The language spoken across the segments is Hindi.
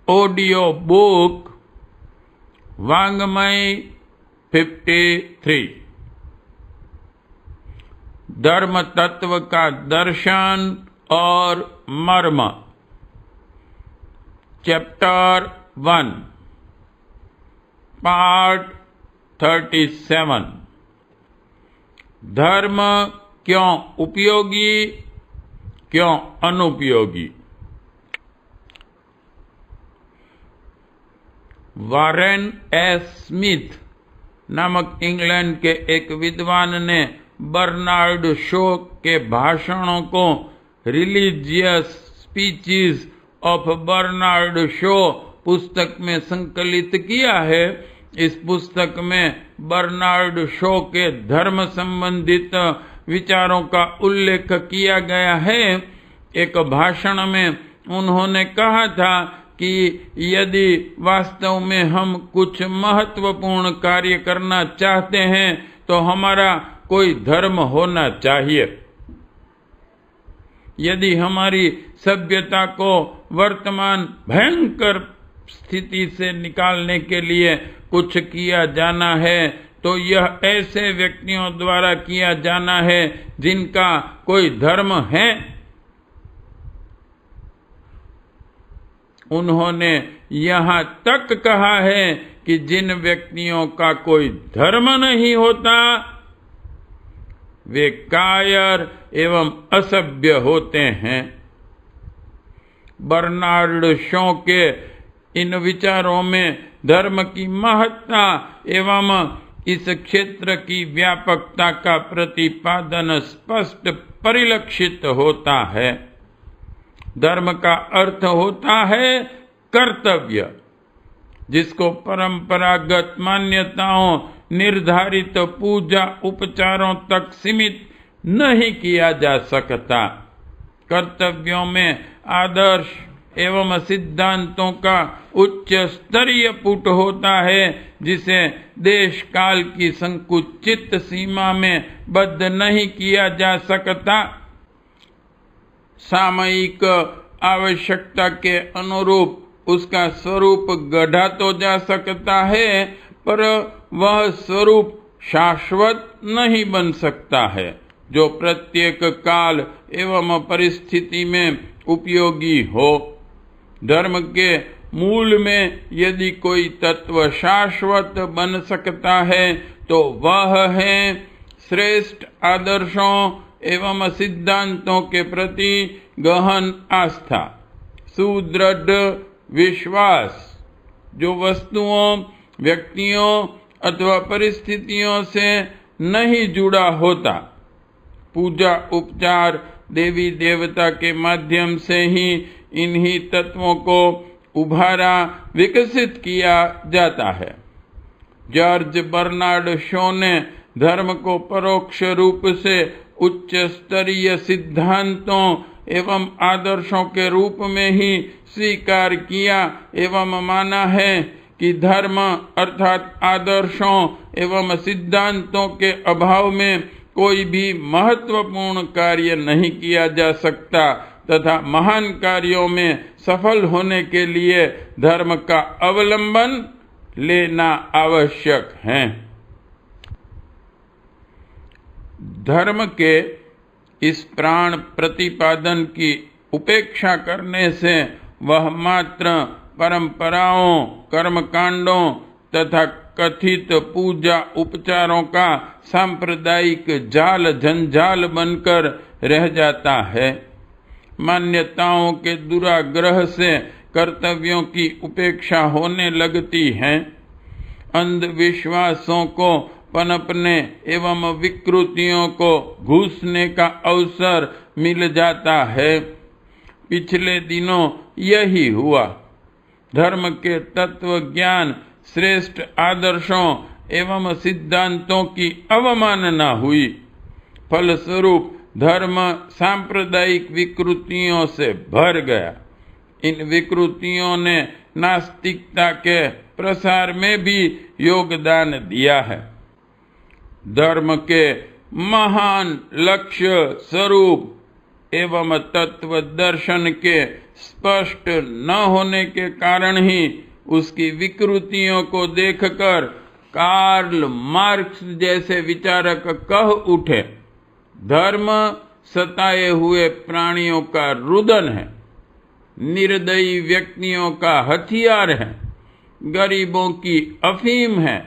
Audio book वांग्मय 53। धर्म तत्व का दर्शन और मर्म, चैप्टर 1, पार्ट 37। धर्म क्यों उपयोगी, क्यों अनुपयोगी। वॉरेन एस स्मिथ नामक इंग्लैंड के एक विद्वान ने बर्नार्ड शॉ के भाषणों को religious speeches of Bernard Shaw पुस्तक में संकलित किया है। इस पुस्तक में बर्नार्ड शॉ के धर्म संबंधित विचारों का उल्लेख किया गया है। एक भाषण में उन्होंने कहा था कि यदि वास्तव में हम कुछ महत्वपूर्ण कार्य करना चाहते हैं तो हमारा कोई धर्म होना चाहिए। यदि हमारी सभ्यता को वर्तमान भयंकर स्थिति से निकालने के लिए कुछ किया जाना है तो यह ऐसे व्यक्तियों द्वारा किया जाना है जिनका कोई धर्म है। उन्होंने यहाँ तक कहा है कि जिन व्यक्तियों का कोई धर्म नहीं होता वे कायर एवं असभ्य होते हैं। बर्नार्ड शॉ के इन विचारों में धर्म की महत्ता एवं इस क्षेत्र की व्यापकता का प्रतिपादन स्पष्ट परिलक्षित होता है। धर्म का अर्थ होता है कर्तव्य, जिसको परंपरागत मान्यताओं, निर्धारित पूजा उपचारों तक सीमित नहीं किया जा सकता। कर्तव्यों में आदर्श एवं सिद्धांतों का उच्च स्तरीय पुट होता है जिसे देश काल की संकुचित सीमा में बद्ध नहीं किया जा सकता। सामयिक आवश्यकता के अनुरूप उसका स्वरूप गढ़ा तो जा सकता है, पर वह स्वरूप शाश्वत नहीं बन सकता है जो प्रत्येक काल एवं परिस्थिति में उपयोगी हो। धर्म के मूल में यदि कोई तत्व शाश्वत बन सकता है तो वह है श्रेष्ठ आदर्शों एवं सिद्धांतों के प्रति गहन आस्था, सुदृढ़ विश्वास जो वस्तुओं, व्यक्तियों अथवा परिस्थितियों से नहीं जुड़ा होता। पूजा उपचार देवी देवता के माध्यम से ही इन्हीं तत्वों को उभारा विकसित किया जाता है। जॉर्ज बर्नार्ड शॉ ने धर्म को परोक्ष रूप से उच्च स्तरीय सिद्धांतों एवं आदर्शों के रूप में ही स्वीकार किया एवं माना है कि धर्म अर्थात आदर्शों एवं सिद्धांतों के अभाव में कोई भी महत्वपूर्ण कार्य नहीं किया जा सकता तथा महान कार्यों में सफल होने के लिए धर्म का अवलंबन लेना आवश्यक है। धर्म के इस प्राण प्रतिपादन की उपेक्षा करने से वह मात्र परंपराओं, कर्मकांडों तथा कथित पूजा उपचारों का सांप्रदायिक जाल जंजाल बनकर रह जाता है। मान्यताओं के दुराग्रह से कर्तव्यों की उपेक्षा होने लगती है। अंधविश्वासों को पनपने एवं विकृतियों को घुसने का अवसर मिल जाता है। पिछले दिनों यही हुआ। धर्म के तत्व ज्ञान, श्रेष्ठ आदर्शों एवं सिद्धांतों की अवमानना हुई। फलस्वरूप धर्म सांप्रदायिक विकृतियों से भर गया। इन विकृतियों ने नास्तिकता के प्रसार में भी योगदान दिया है। धर्म के महान लक्ष्य स्वरूप एवं तत्व दर्शन के स्पष्ट न होने के कारण ही उसकी विकृतियों को देखकर कार्ल मार्क्स जैसे विचारक कह उठे, धर्म सताए हुए प्राणियों का रुदन है, निर्दयी व्यक्तियों का हथियार है, गरीबों की अफीम है।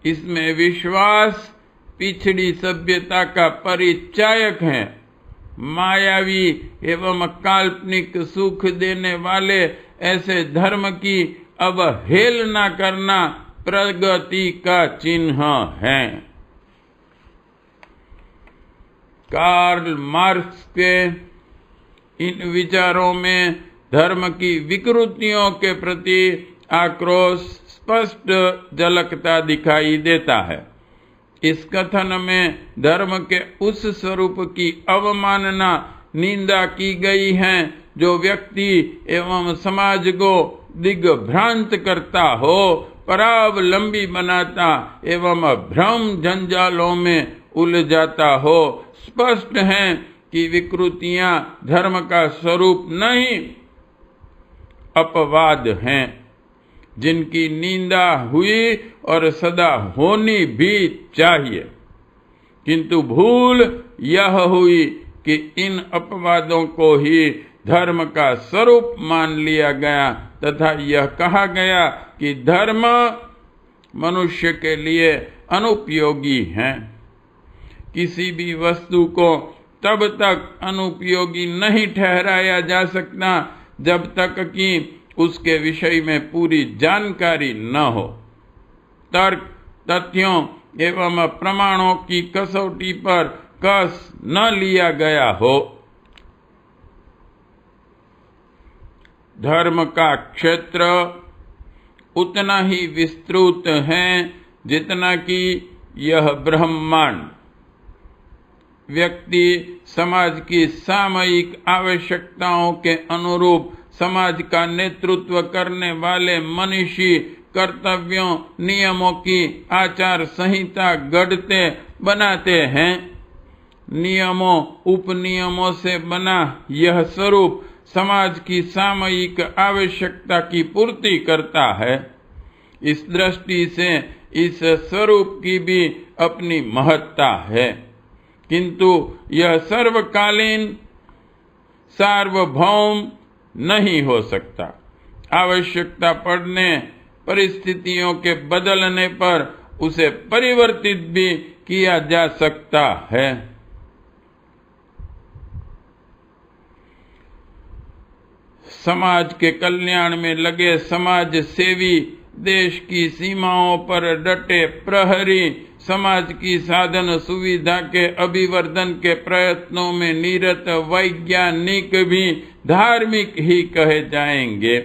इसमें विश्वास पिछड़ी सभ्यता का परिचायक है। मायावी एवं काल्पनिक सुख देने वाले ऐसे धर्म की अवहेलना करना प्रगति का चिन्ह है। कार्ल मार्क्स के इन विचारों में धर्म की विकृतियों के प्रति आक्रोश स्पष्ट झलकता दिखाई देता है। इस कथन में धर्म के उस स्वरूप की अवमानना निंदा की गई है जो व्यक्ति एवं समाज को दिग्भ्रांत करता हो, परावलंबी बनाता एवं भ्रम जंजालों में उलझाता हो। स्पष्ट है कि विकृतियां धर्म का स्वरूप नहीं, अपवाद हैं, जिनकी निंदा हुई और सदा होनी भी चाहिए। किंतु भूल यह हुई कि इन अपवादों को ही धर्म का स्वरूप मान लिया गया तथा यह कहा गया कि धर्म मनुष्य के लिए अनुपयोगी है। किसी भी वस्तु को तब तक अनुपयोगी नहीं ठहराया जा सकता जब तक कि उसके विषय में पूरी जानकारी न हो, तर्क, तथ्यों एवं प्रमाणों की कसौटी पर कस न लिया गया हो। धर्म का क्षेत्र उतना ही विस्तृत है जितना कि यह ब्रह्मांड। व्यक्ति समाज की सामयिक आवश्यकताओं के अनुरूप समाज का नेतृत्व करने वाले मनीषी कर्तव्यों, नियमों की आचार संहिता गढ़ते बनाते हैं। नियमों उपनियमों से बना यह स्वरूप समाज की सामयिक आवश्यकता की पूर्ति करता है। इस दृष्टि से इस स्वरूप की भी अपनी महत्ता है, किंतु यह सर्वकालीन सार्वभौम नहीं हो सकता। आवश्यकता पड़ने, परिस्थितियों के बदलने पर उसे परिवर्तित भी किया जा सकता है। समाज के कल्याण में लगे समाज सेवी, देश की सीमाओं पर डटे प्रहरी, समाज की साधन सुविधा के अभिवर्धन के प्रयत्नों में निरत वैज्ञानिक भी धार्मिक ही कहे जाएंगे,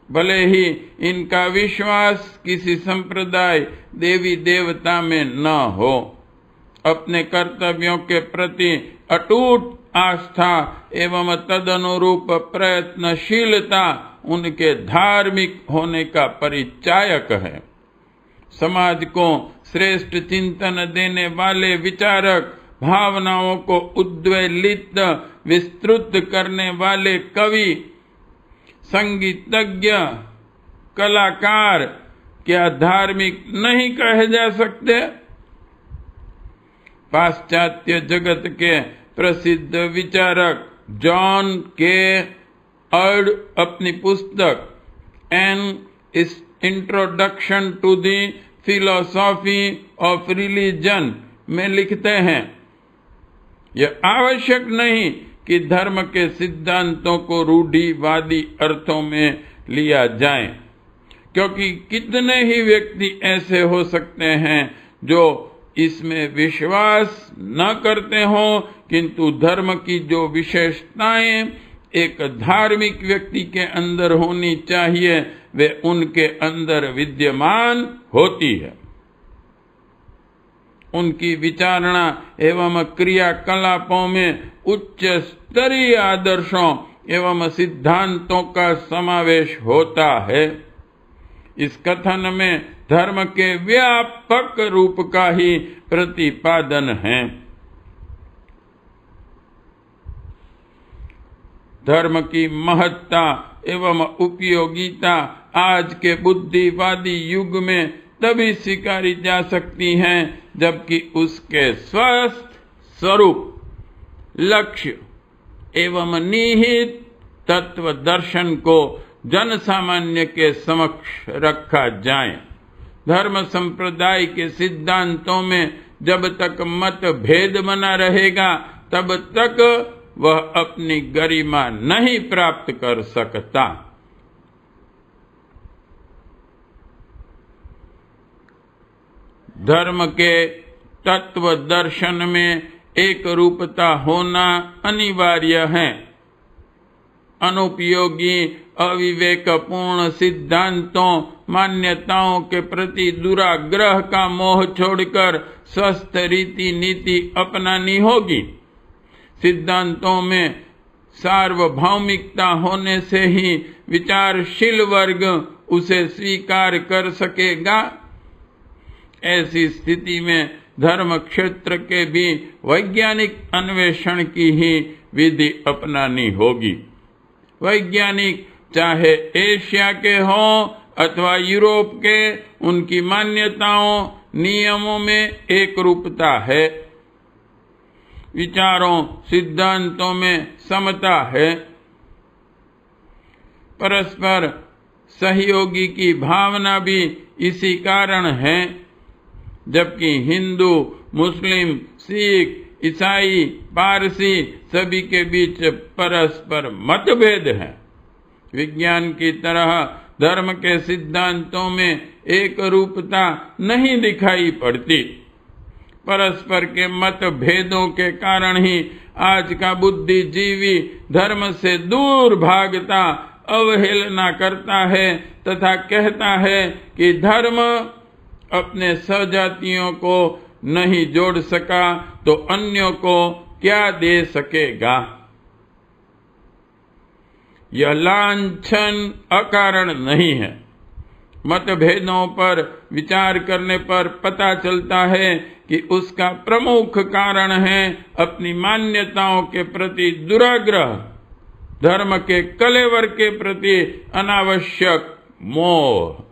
भले ही इनका विश्वास किसी संप्रदाय देवी देवता में न हो। अपने कर्तव्यों के प्रति अटूट आस्था एवं तदनुरूप प्रयत्नशीलता उनके धार्मिक होने का परिचायक है। समाज को श्रेष्ठ चिंतन देने वाले विचारक, भावनाओं को उद्वेलित विस्तृत करने वाले कवि, संगीतज्ञ, कलाकार क्या धार्मिक नहीं कहे जा सकते? पाश्चात्य जगत के प्रसिद्ध विचारक जॉन के अर्ड अपनी पुस्तक an introduction to the philosophy of religion में लिखते हैं, यह आवश्यक नहीं कि धर्म के सिद्धांतों को रूढ़िवादी अर्थों में लिया जाए, क्योंकि कितने ही व्यक्ति ऐसे हो सकते हैं जो इसमें विश्वास न करते हों, किंतु धर्म की जो विशेषताएं एक धार्मिक व्यक्ति के अंदर होनी चाहिए वे उनके अंदर विद्यमान होती है। उनकी विचारणा एवं क्रियाकलापों में उच्च स्तरीय आदर्शों एवं सिद्धांतों का समावेश होता है। इस कथन में धर्म के व्यापक रूप का ही प्रतिपादन है। धर्म की महत्ता एवं उपयोगिता आज के बुद्धिवादी युग में तभी स्वीकारी जा सकती हैं जबकि उसके स्वस्थ स्वरूप, लक्ष्य एवं निहित तत्व दर्शन को जन सामान्य के समक्ष रखा जाए। धर्म संप्रदाय के सिद्धांतों में जब तक मतभेद बना रहेगा तब तक वह अपनी गरिमा नहीं प्राप्त कर सकता। धर्म के तत्व दर्शन में एक रूपता होना अनिवार्य है। अनुपयोगी अविवेकपूर्ण सिद्धांतों मान्यताओं के प्रति दुराग्रह का मोह छोड़कर स्वस्थ रीति नीति अपनानी होगी। सिद्धांतों में सार्वभौमिकता होने से ही विचारशील वर्ग उसे स्वीकार कर सकेगा। ऐसी स्थिति में धर्म क्षेत्र के भी वैज्ञानिक अन्वेषण की ही विधि अपनानी होगी। वैज्ञानिक चाहे एशिया के हों अथवा यूरोप के, उनकी मान्यताओं नियमों में एक रूपता है, विचारों सिद्धांतों में समता है। परस्पर सहयोगी की भावना भी इसी कारण है। जबकि हिंदू, मुस्लिम, सिख, ईसाई, पारसी सभी के बीच परस्पर मतभेद है। विज्ञान की तरह धर्म के सिद्धांतों में एक रूपता नहीं दिखाई पड़ती। परस्पर के मतभेदों के कारण ही आज का बुद्धिजीवी धर्म से दूर भागता, अवहेलना करता है तथा कहता है कि धर्म अपने सहजातियों को नहीं जोड़ सका तो अन्यों को क्या दे सकेगा। यह लांछन अकारण नहीं है। मतभेदों पर विचार करने पर पता चलता है कि उसका प्रमुख कारण है अपनी मान्यताओं के प्रति दुराग्रह, धर्म के कलेवर के प्रति अनावश्यक मोह।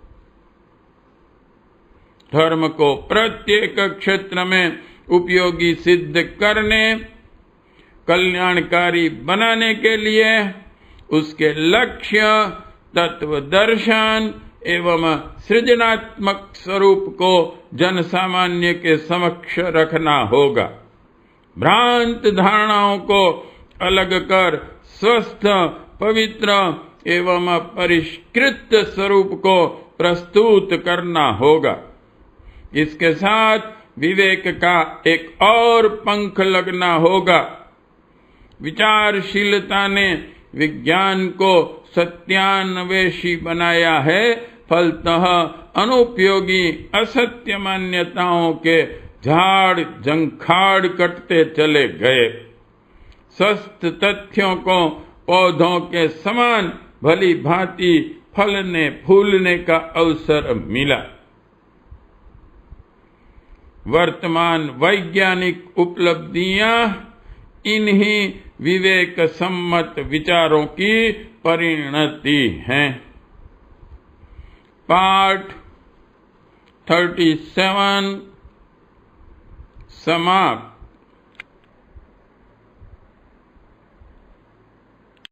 धर्म को प्रत्येक क्षेत्र में उपयोगी सिद्ध करने, कल्याणकारी बनाने के लिए उसके लक्ष्य, तत्व दर्शन एवं सृजनात्मक स्वरूप को जन सामान्य के समक्ष रखना होगा। भ्रांत धारणाओं को अलग कर स्वस्थ, पवित्र एवं परिष्कृत स्वरूप को प्रस्तुत करना होगा। इसके साथ विवेक का एक और पंख लगना होगा। विचारशीलता ने विज्ञान को सत्यान्वेषी बनाया है, फलतः अनुपयोगी असत्य मान्यताओं के झाड़ झंखाड़ कटते चले गए। स्वस्थ तथ्यों को पौधों के समान भली भांति फलने फूलने का अवसर मिला। वर्तमान वैज्ञानिक उपलब्धियां इन्हीं विवेक सम्मत विचारों की परिणति हैं। पाठ 37 समाप्त।